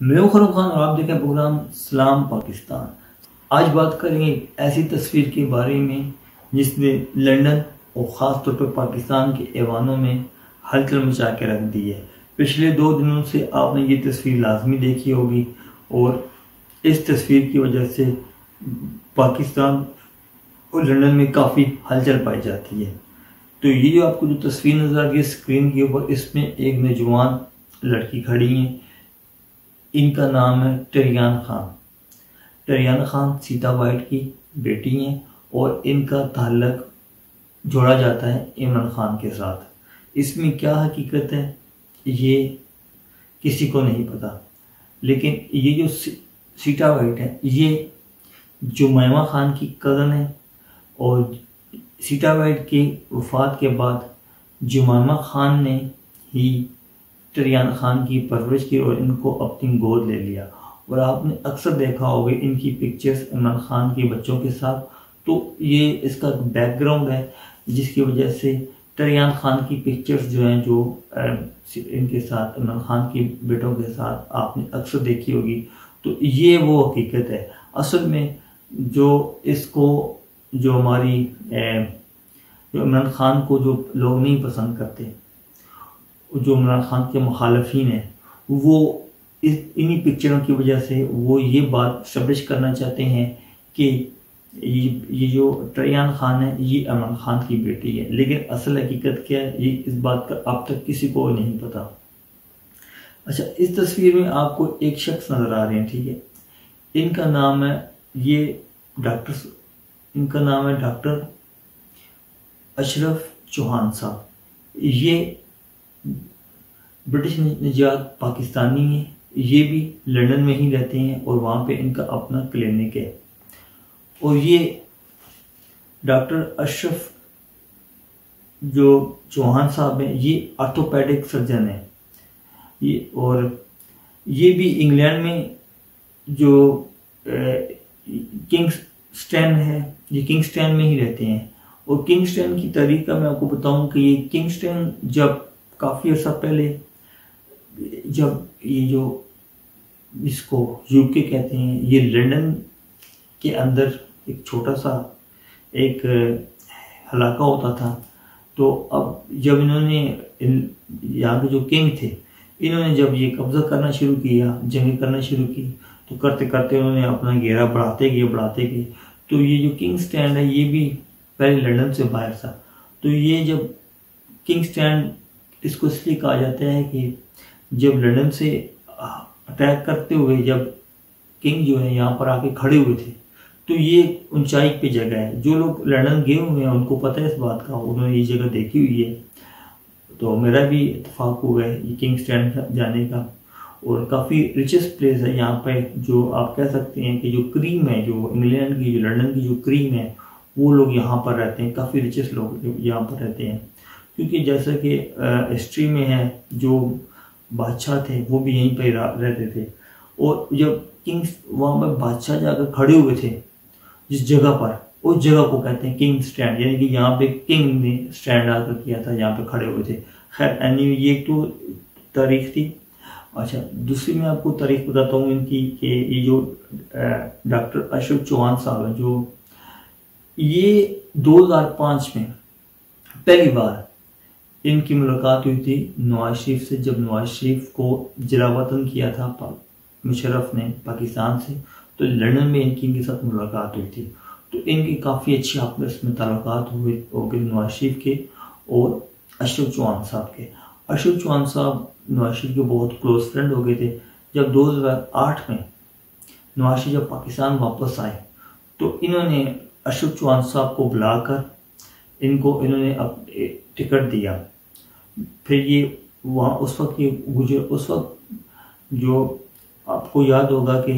मैं खरूम खान और आप देखें प्रोग्राम सलाम पाकिस्तान। आज बात करेंगे ऐसी तस्वीर के बारे में जिसने लंदन और ख़ास तौर पर पाकिस्तान के ऐवानों में हलचल मचा के रख दी है। पिछले 2 दिनों से आपने ये तस्वीर लाजमी देखी होगी और इस तस्वीर की वजह से पाकिस्तान और लंदन में काफ़ी हलचल पाई जाती है। तो ये जो आपको जो तस्वीर नज़र आ रही है स्क्रीन के ऊपर, इसमें एक नौजवान लड़की खड़ी है। इनका नाम है टरियान खान। टरियान खान सीता वाइट की बेटी हैं और इनका ताल्लुक जोड़ा जाता है इमरान खान के साथ। इसमें क्या हकीकत है ये किसी को नहीं पता, लेकिन ये जो सीता वाइट है ये जुमैमा खान की कज़न है और सीता वाइट की वफ़ात के बाद जुमैमा खान ने ही टरियान खान की परवरिश की और इनको अपनी गोद ले लिया। और आपने अक्सर देखा होगा इनकी पिक्चर्स इमरान खान के बच्चों के साथ। तो ये इसका बैकग्राउंड है जिसकी वजह से टरियान खान की पिक्चर्स जो हैं जो इनके साथ इमरान खान के बेटों के साथ आपने अक्सर देखी होगी। तो ये वो हकीकत है। असल में जो इसको जो हमारी जो इमरान खान को जो लोग नहीं पसंद करते, जो इमरान खान के मुखालफिन हैं, वो इन्हीं पिक्चरों की वजह से वो ये बात स्टैब्लिश करना चाहते हैं कि ये जो टरियान खान है ये इमरान खान की बेटी है। लेकिन असल हकीकत क्या है ये इस बात का अब तक किसी को नहीं पता। अच्छा, इस तस्वीर में आपको एक शख्स नज़र आ रहे हैं, ठीक है। इनका नाम है डॉक्टर अशरफ चौहान साहब। ये ब्रिटिश निजात पाकिस्तानी है। ये भी लंदन में ही रहते हैं और वहाँ पे इनका अपना क्लिनिक है। और ये डॉक्टर अशरफ जो चौहान साहब हैं ये ऑर्थोपेडिक सर्जन है। ये भी इंग्लैंड में जो किंगस्टन है, ये किंगस्टन में ही रहते हैं। और किंगस्टन की तारीख का मैं आपको बताऊं कि ये किंगस्टन जब काफ़ी अर्सा पहले, जब ये जो इसको यूके कहते हैं, ये लंदन के अंदर एक छोटा सा एक इलाका होता था। तो अब जब इन्होंने यहाँ के जो किंग थे, इन्होंने जब ये कब्जा करना शुरू किया, जंगें करना शुरू की, तो करते करते उन्होंने अपना घेरा बढ़ाते गए। तो ये जो किंग स्टैंड है ये भी पहले लंदन से बाहर था। तो ये जब किंग स्टैंड, इसको इसलिए कहा जाता है कि जब लंदन से अटैक करते हुए जब किंग जो है यहाँ पर आके खड़े हुए थे, तो ये ऊंचाई पे जगह है। जो लोग लंदन गए हुए हैं उनको पता है इस बात का, उन्होंने ये जगह देखी हुई है। तो मेरा भी इत्तेफाक हुआ है ये किंग स्टैंड जाने का। और काफ़ी रिचेस्ट प्लेस है यहाँ पे, जो आप कह सकते हैं कि जो क्रीम है, जो इंग्लैंड की, जो लंदन की जो क्रीम है, वो लोग यहाँ पर रहते हैं। काफ़ी रिचेस्ट लोग यहाँ पर रहते हैं, क्योंकि जैसा कि हिस्ट्री में है जो बादशाह थे वो भी यहीं पर रहते थे। और जब किंग्स वहाँ पर बादशाह जाकर खड़े हुए थे जिस जगह पर, उस जगह को कहते हैं किंग स्टैंड, यानी कि यहाँ पे किंग ने स्टैंड आकर किया था, यहाँ पे खड़े हुए थे। खैर एनीवे ये तो तारीख थी। अच्छा, दूसरी मैं आपको तारीख बताता हूँ इनकी कि ये जो डॉक्टर अशरफ चौहान साहब हैं, जो ये 2005 में पहली बार इनकी मुलाकात हुई थी नवाज शरीफ से। जब नवाज शरीफ को जलावतन किया था मुशर्रफ ने पाकिस्तान से, तो लंदन में इनके साथ मुलाकात हुई थी। तो इनकी काफ़ी अच्छी आपस में ताल्लुकात हो गए नवाज शरीफ के और अशरफ चौहान साहब के। अशरफ चौहान साहब नवाज शरीफ के बहुत क्लोज फ्रेंड हो गए थे। जब 2008 में नवाज शरीफ जब पाकिस्तान वापस आए, तो इन्होंने अशरफ चौहान साहब को बुलाकर इन्होंने टिकट दिया। फिर ये वहाँ उस वक्त जो आपको याद होगा कि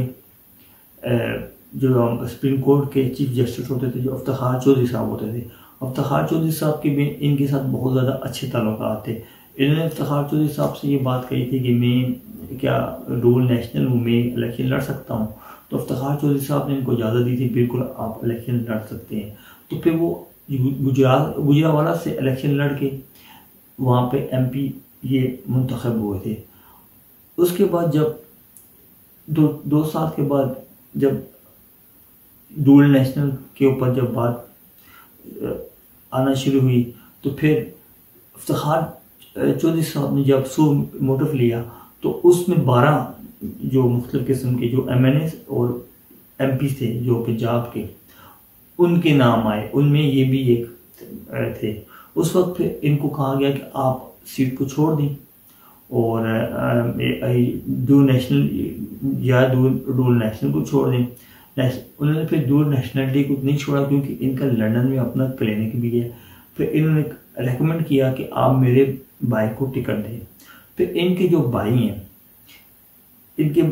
जो सुप्रीम कोर्ट के चीफ जस्टिस होते थे, जो इफ्तिखार चौधरी साहब होते थे, इफ्तिखार चौधरी साहब के भी इनके साथ बहुत ज़्यादा अच्छे ताल्लुकात थे। इन्होंने इफ्तिखार चौधरी साहब से ये बात कही थी कि मैं क्या रूल नेशनल हूँ, मैं इलेक्शन लड़ सकता हूँ। तो इफ्तिखार चौधरी साहब ने इनको इजाज़त दी थी, बिल्कुल आप इलेक्शन लड़ सकते हैं। तो फिर वो गुजरावाला से इलेक्शन लड़ के वहाँ पे MP ये मुंतखब हुए थे। उसके बाद जब दो साल के बाद जब डुअल नेशनल के ऊपर जब बात आना शुरू हुई, तो फिर इफ्तिखार चौधरी साहब ने जब सो मोटिव लिया तो उसमें 12 जो मुख्तलिफ किस्म के जो MNA और MP थे जो पंजाब के, उनके नाम आए, उनमें ये भी एक थे। उस वक्त फिर इनको कहा गया कि आप सीट को छोड़ दें और डुअल नेशनल या डुअल नेशनल को छोड़ दें। उन्होंने फिर डुअल नेशनलिटी को नहीं छोड़ा क्योंकि इनका लंदन में अपना क्लिनिक भी है। फिर इन्होंने रेकमेंड किया कि आप मेरे भाई को टिकट दें। फिर इनके जो भाई हैं, इनके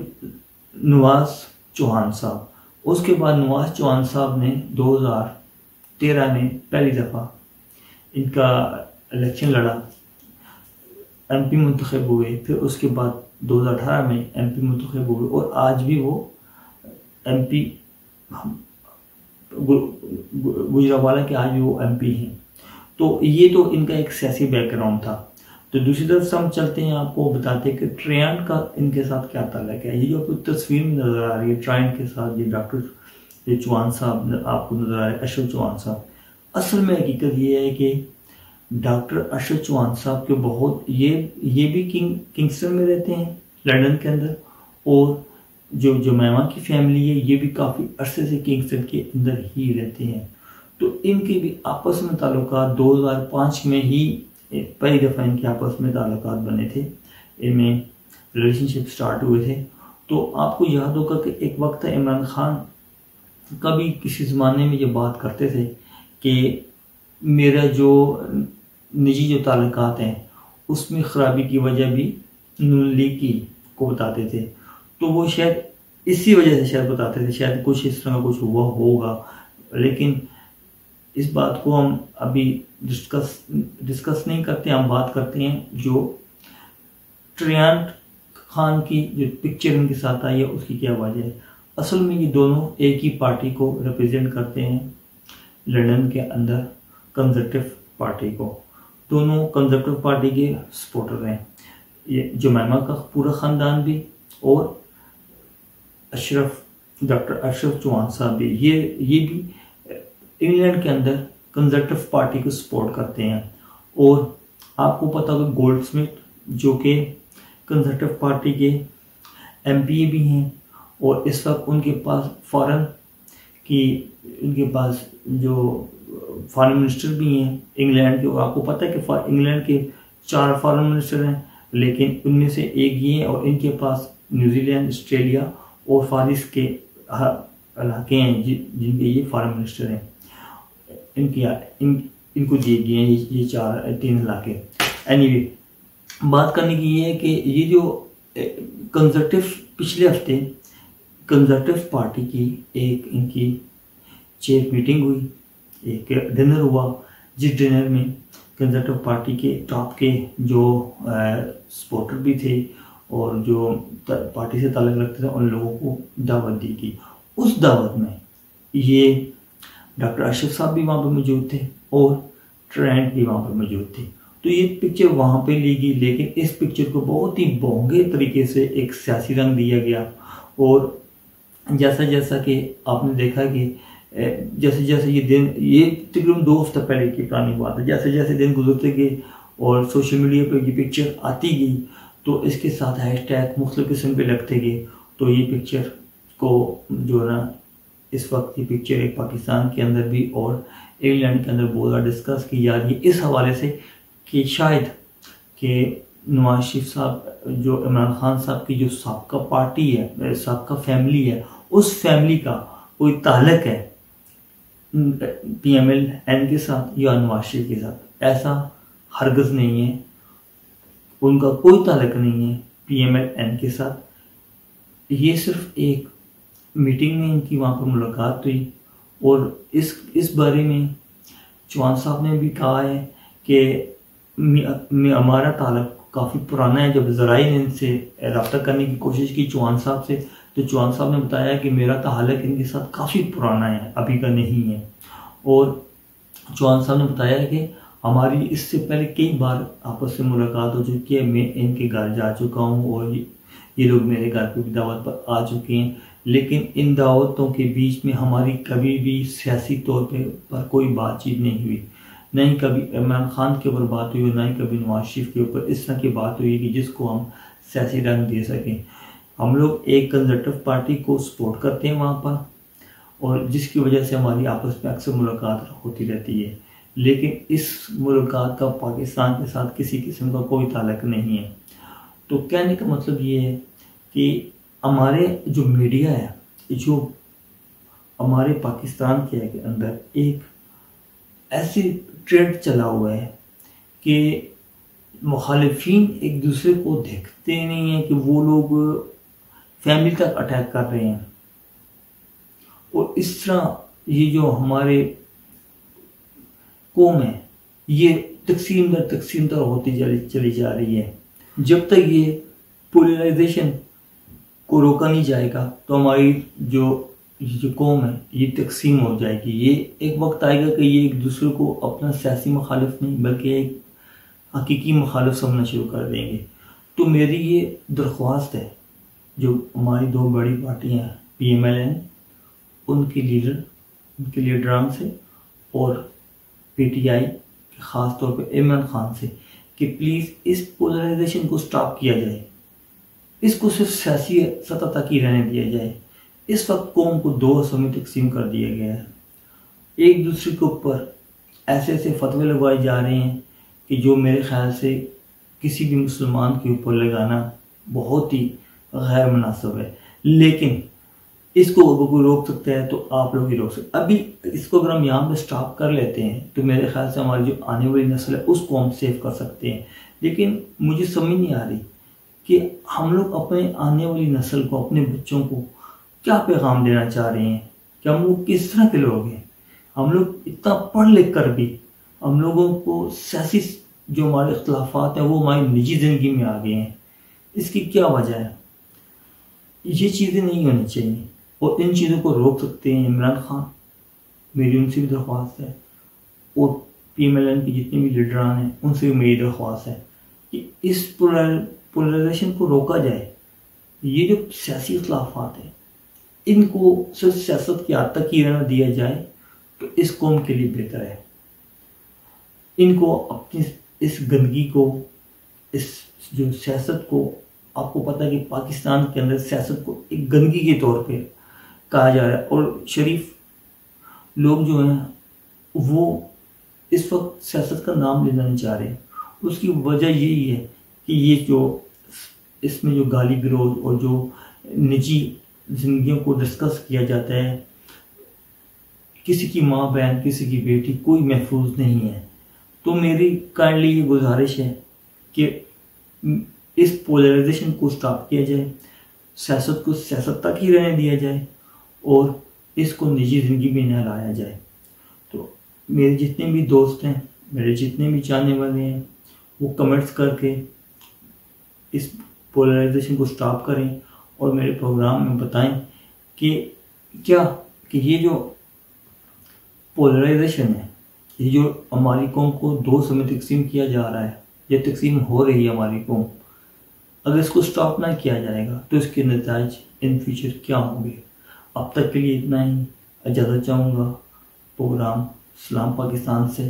नवाज चौहान साहब, उसके बाद नवाज चौहान साहब ने 2013 में पहली दफ़ा इनका इलेक्शन लड़ा, MP मुंतखब हुए। फिर उसके बाद 2018 में MP मुंतखब हुए और आज भी वो MP गुजरावाला के आज भी वो MP हैं। तो ये तो इनका एक सियासी बैकग्राउंड था। तो दूसरी तरफ से हम चलते हैं, आपको बताते हैं कि ट्रायन का इनके साथ क्या ताल्लुक है। ये जो आपको तस्वीर में नज़र आ रही है ट्रायन के साथ, ये डॉक्टर चौहान साहब आपको नज़र आ रहे हैं, अशरफ चौहान साहब। असल में हकीकत ये है कि डॉक्टर अशरफ चौहान साहब के बहुत ये भी किंगस्टन में रहते हैं लंदन के अंदर, और जो जमैमा की फैमिली है ये भी काफ़ी अरसे से किंगस्टन के अंदर ही रहते हैं। तो इनके भी आपस में ताल्लुकात 2005 में ही पहली दफ़ा इनके आपस में ताल्लुकात बने थे, इनमें रिलेशनशिप स्टार्ट हुए थे। तो आपको याद होगा कि एक वक्त था इमरान खान कभी किसी ज़माने में ये बात करते थे कि मेरा जो निजी जो ताल्लुकात हैं उसमें ख़राबी की वजह भी नून लीग की को बताते थे। तो वो शायद इसी वजह से शायद बताते थे, शायद कुछ इस तरह कुछ हुआ होगा। लेकिन इस बात को हम अभी डिस्कस नहीं करते, हम बात करते हैं जो ट्रायन खान की जो पिक्चर इनके साथ आई है उसकी क्या वजह है। असल में ये दोनों एक ही पार्टी को रिप्रेजेंट करते हैं लंदन के अंदर, कंजर्वेटिव पार्टी को। दोनों कंजर्वेटिव पार्टी के सपोर्टर हैं, ये जमैमा का पूरा ख़ानदान भी और डॉक्टर अशरफ चौहान साहब भी। ये भी इंग्लैंड के अंदर कंजर्वेटिव पार्टी को सपोर्ट करते हैं। और आपको पता होगा गोल्डस्मिथ जो कि कंजर्वेटिव पार्टी के MP भी हैं और इस वक्त उनके पास उनके पास जो फॉरेन मिनिस्टर भी हैं इंग्लैंड के। और आपको पता है कि इंग्लैंड के 4 फॉरेन मिनिस्टर हैं, लेकिन उनमें से एक ये है और इनके पास न्यूजीलैंड, ऑस्ट्रेलिया और फारिस के इलाके हैं जिनके ये फॉरेन मिनिस्टर हैं। इनको दिए गए हैं ये 3 इलाके। एनीवे, बात करने की ये है कि ये जो कंजर्वेटिव पिछले हफ्ते कंजर्वेटिव पार्टी की एक इनकी चेयर मीटिंग हुई, एक डिनर हुआ, जिस डिनर में कंजर्वेटिव पार्टी के टॉप के जो सपोर्टर भी थे और जो पार्टी से ताल्लुक़ रखते थे उन लोगों को दावत दी गई। उस दावत में ये डॉक्टर अशरफ साहब भी वहाँ पर मौजूद थे और ट्रायन भी वहाँ पर मौजूद थे। तो ये पिक्चर वहाँ पे ली गई, लेकिन इस पिक्चर को बहुत ही भोंगे तरीके से एक सियासी रंग दिया गया। और जैसा जैसा कि आपने देखा कि जैसे जैसे ये तकरीबन 2 हफ्ते पहले की पुरानी बात है, जैसे जैसे दिन गुजरते गए और सोशल मीडिया पर ये पिक्चर आती गई तो इसके साथ हैशटैग मुख्तलिफ किस्म के लगते गए। तो ये पिक्चर को जो है ना, इस वक्त की पिक्चर एक पाकिस्तान के अंदर भी और इंग्लैंड के अंदर बहुत ज़्यादा डिस्कस की जा रही है इस हवाले से कि शायद कि नवाज शरीफ साहब जो इमरान खान साहब की जो साबका पार्टी है, साबका फैमिली है, उस फैमिली का कोई ताल्लुक है PMLN के साथ या नवाज शरीफ के साथ। ऐसा हरगज़ नहीं है, उनका कोई ताल्लुक नहीं है PMLN के साथ। ये सिर्फ एक मीटिंग में इनकी वहाँ पर मुलाकात हुई और इस बारे में चौहान साहब ने भी कहा है कि हमारा ताल्लुक काफ़ी पुराना है। जब ज़राए ने इनसे रब्ता करने की कोशिश की चौहान साहब से, तो चौहान साहब ने बताया कि मेरा ताल्लुक इनके साथ काफ़ी पुराना है, अभी का नहीं है। और चौहान साहब ने बताया कि हमारी इससे पहले कई बार आपस में मुलाकात हो चुकी है, मैं इनके घर जा चुका हूँ और ये लोग मेरे घर पे भी दावत पर आ चुके हैं, लेकिन इन दावतों के बीच में हमारी कभी भी सियासी तौर पर कोई बातचीत नहीं हुई। न ही कभी इमरान खान के ऊपर बात हुई, ना ही कभी नवाज शरीफ के ऊपर इस तरह की बात हुई कि जिसको हम सियासी रंग दे सकें। हम लोग एक कंजर्वेटिव पार्टी को सपोर्ट करते हैं वहाँ पर, और जिसकी वजह से हमारी आपस में अक्सर मुलाकात होती रहती है, लेकिन इस मुलाकात का पाकिस्तान के साथ किसी किस्म का कोई ताल्लुक नहीं है। तो कहने का मतलब ये है कि हमारे जो मीडिया है, जो हमारे पाकिस्तान के अंदर एक ऐसी ट्रेंड चला हुआ है कि मुखालिफिन एक दूसरे को देखते नहीं हैं कि वो लोग फैमिली तक अटैक कर रहे हैं, और इस तरह ये जो हमारे कौम है ये तकसीम दर होती चली जा रही है। जब तक ये पोलराइजेशन को रोका नहीं जाएगा तो हमारी जो कौम है ये तकसीम हो जाएगी। ये एक वक्त आएगा कि ये एक दूसरे को अपना सियासी मुखालिफ नहीं बल्कि एक हकीकी मुखालिफ समझना शुरू कर देंगे। तो मेरी ये दरख्वास्त है, जो हमारी दो बड़ी पार्टियां हैं PMLN, उनके लीडरान से, और PTI ख़ास तौर पे इमरान खान से, कि प्लीज़ इस पोलराइजेशन को स्टॉप किया जाए, इसको सिर्फ सियासी सतह तक ही रहने दिया जाए। इस वक्त कौम को दो हिस्सों में तकसीम कर दिया गया है। एक दूसरे के ऊपर ऐसे ऐसे फतवे लगवाए जा रहे हैं कि जो मेरे ख्याल से किसी भी मुसलमान के ऊपर लगाना बहुत ही गैर मुनासिब है, लेकिन इसको अगर कोई रोक सकता है तो आप लोग ही रोक सकते। अभी इसको अगर हम यहाँ पे स्टॉप कर लेते हैं तो मेरे ख्याल से हमारी जो आने वाली नस्ल है उसको हम सेव कर सकते हैं। लेकिन मुझे समझ नहीं आ रही कि हम लोग अपने आने वाली नस्ल को, अपने बच्चों को क्या पैगाम देना चाह रहे हैं, कि हम लोग किस तरह के लोग हैं। हम लोग इतना पढ़ लिख कर भी हम लोगों को सियासी जो हमारे इख्तलाफात हैं वो हमारी निजी ज़िंदगी में आ गए हैं। इसकी क्या वजह है? ये चीज़ें नहीं होनी चाहिए, और इन चीज़ों को रोक सकते हैं इमरान खान। मेरी उनसे भी दरख्वास्त है, और PMLN के जितने भी लीडरान हैं उनसे भी मेरी दरख्वास्त है कि इस पोलराइजेशन को रोका जाए। ये जो सियासी इख्तलाफात हैं इनको सिर्फ सियासत की हद तक ही रहना दिया जाए तो इस कौम के लिए बेहतर है। इनको अपनी इस गंदगी को, इस जो सियासत को, आपको पता है कि पाकिस्तान के अंदर सियासत को एक गंदगी के तौर पे कहा जा रहा है, और शरीफ लोग जो हैं वो इस वक्त सियासत का नाम लेना नहीं चाह रहे। उसकी वजह यही है कि ये जो इसमें जो गाली गलौज और जो निजी जिंदगियों को डिस्कस किया जाता है, किसी की माँ बहन, किसी की बेटी, कोई महफूज नहीं है। तो मेरी काइंडली ये गुजारिश है कि इस पोलराइजेशन को स्टॉप किया जाए, सियासत को सियासत तक ही रहने दिया जाए, और इसको निजी ज़िंदगी में न लाया जाए। तो मेरे जितने भी दोस्त हैं, मेरे जितने भी जानने वाले हैं, वो कमेंट्स करके इस पोलराइजेशन को स्टॉप करें और मेरे प्रोग्राम में बताएं कि क्या कि ये जो पोलराइजेशन है, ये जो हमारी कौम को दो समय तकसीम किया जा रहा है, ये तकसीम हो रही है हमारी कौम, अगर इसको स्टॉप ना किया जाएगा तो इसके नतीजे इन फ्यूचर क्या होंगे। अब तक के लिए इतना ही, इजाज़त चाहूँगा। प्रोग्राम सलाम पाकिस्तान से।